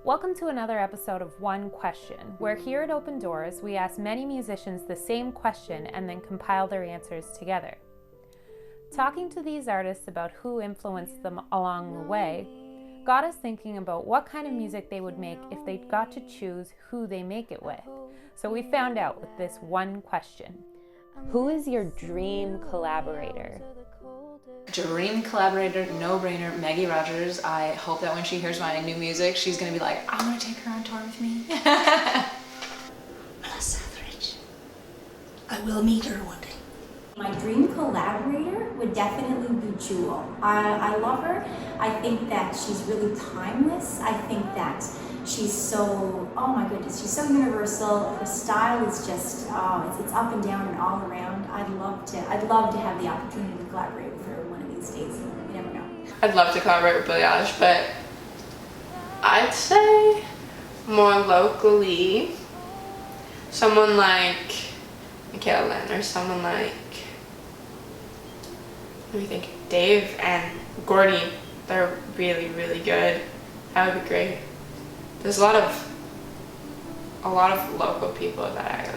Welcome to another episode of One Question, where here at Open Doors, we ask many musicians the same question and then compile their answers together. Talking to these artists about who influenced them along the way got us thinking about what kind of music they would make if they got to choose who they make it with. So we found out with this one question. Who is your dream collaborator? Dream collaborator, no-brainer, Maggie Rogers. I hope that when she hears my new music, she's gonna be like, I'm gonna take her on tour with me. I will meet her one day. My dream collaborator would definitely be Jewel. I love her. I think that she's really timeless. I think that she's so, oh my goodness, she's so universal. Her style is just, it's up and down and all around. I'd love to have the opportunity to collaborate with her one of these days. You never know. I'd love to collaborate with Billie Eilish, but I'd say more locally, someone like Michaela Lynn or someone like, what do you think, Dave and Gordy. They're really, really good. That would be great. There's a lot of local people that I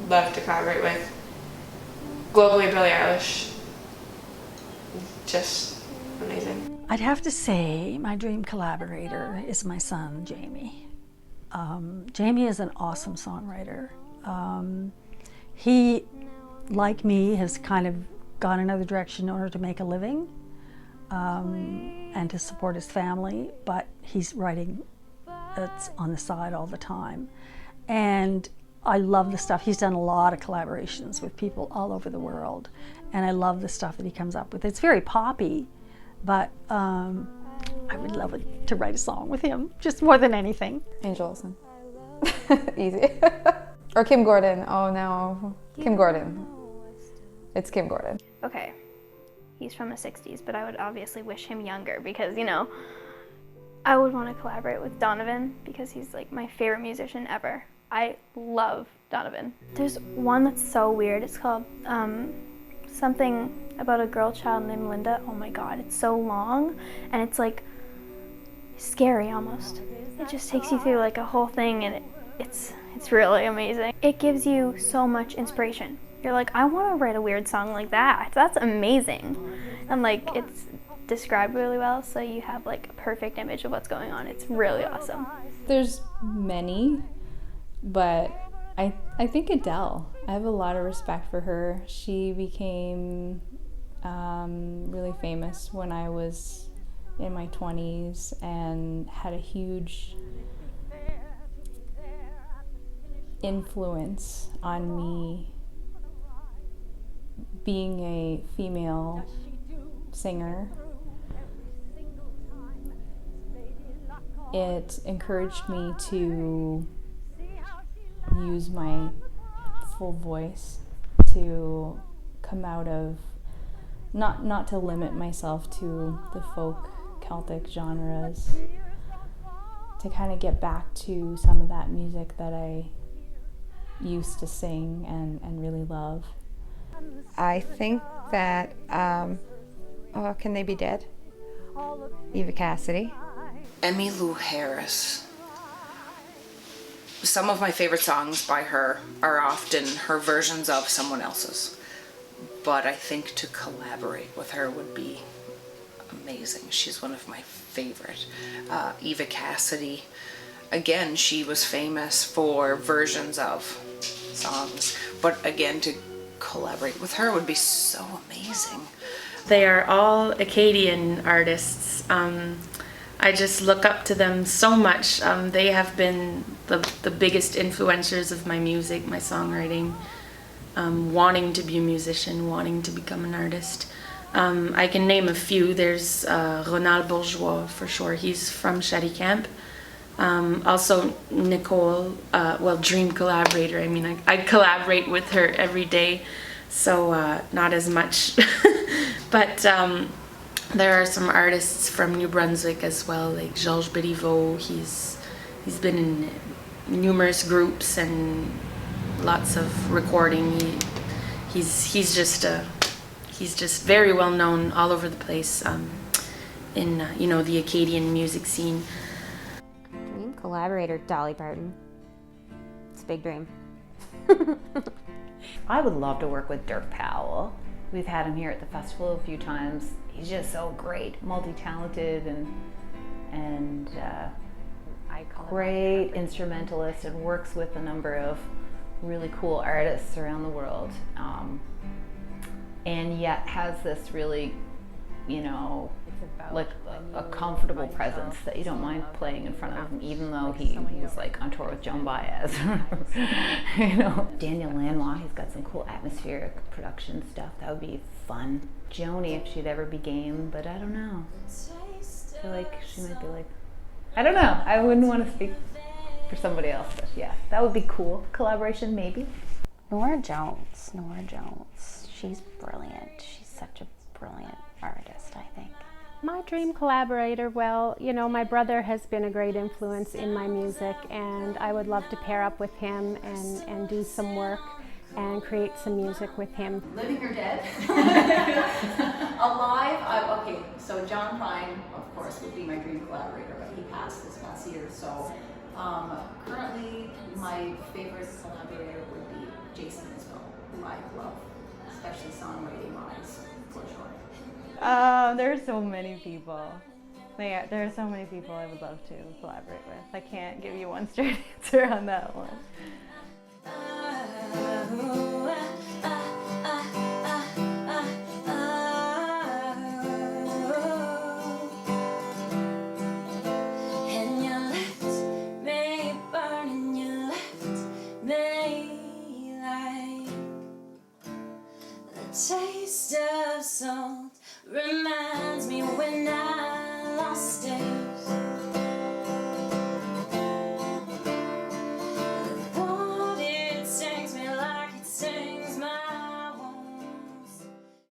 love to collaborate with. Globally, Billie Eilish, just amazing. I'd have to say my dream collaborator is my son, Jamie. Jamie is an awesome songwriter. He, like me, has kind of gone another direction in order to make a living and to support his family, but he's writing it's on the side all the time. And I love the stuff. He's done a lot of collaborations with people all over the world, and I love the stuff that he comes up with. It's very poppy, but I would love it to write a song with him, just more than anything. Angel Olsen. Easy. Or Kim Gordon. Oh no, Kim Gordon. It's Kim Gordon. Okay, he's from the 60s, but I would obviously wish him younger because, you know, I would want to collaborate with Donovan because he's like my favorite musician ever. I love Donovan. There's one that's so weird. It's called something about a girl child named Linda. Oh my god, it's so long and it's like scary almost. It just takes you through like a whole thing and it's really amazing. It gives you so much inspiration. You're like, I want to write a weird song like that. That's amazing. And like it's described really well, so you have like a perfect image of what's going on. It's really awesome. There's many, but I think Adele. I have a lot of respect for her. She became really famous when I was in my 20s and had a huge influence on me being a female singer. It encouraged me to use my full voice, to come out of, not to limit myself to the folk Celtic genres, to kind of get back to some of that music that I used to sing and really love. I think that, Can They Be Dead? Eva Cassidy. Emmylou Harris. Some of my favorite songs by her are often her versions of someone else's, but I think to collaborate with her would be amazing. She's one of my favorite. Eva Cassidy, again, she was famous for versions of songs, but again, to collaborate with her would be so amazing. They are all Acadian artists. I just look up to them so much. They have been the biggest influencers of my music, my songwriting, wanting to be a musician, wanting to become an artist. I can name a few. There's Ronald Bourgeois, for sure. He's from Camp. Also Nicole, dream collaborator. I mean, I collaborate with her every day, so not as much. But there are some artists from New Brunswick as well, like Georges Béliveau. He's been in numerous groups and lots of recording. He's just very well known all over the place in the Acadian music scene. collaborator, Dolly Parton. It's a big dream. I would love to work with Dirk Powell. We've had him here at the festival a few times. He's just so great, multi-talented and great instrumentalist, and works with a number of really cool artists around the world. And yet has this really, you know, like a comfortable presence that you don't mind playing in front of him, even though he was like on tour with Joan Baez. You know, Daniel Lanois, he's got some cool atmospheric production stuff. That would be fun. Joni, if she'd ever be game, but I don't know. I feel like she might be like, I don't know. I wouldn't want to speak for somebody else, but yeah, that would be cool. Collaboration, maybe. Norah Jones. She's brilliant. She's such a brilliant artist, I think. My dream collaborator, well, you know, my brother has been a great influence in my music, and I would love to pair up with him and do some work and create some music with him. Living or dead? Alive? Okay, so John Prine, of course, would be my dream collaborator, but he passed this past year, so currently my favorite collaborator would be Jason Isbell, who I love, especially songwriting-wise, for sure. There are so many people. There are so many people I would love to collaborate with. I can't give you one straight answer on that one.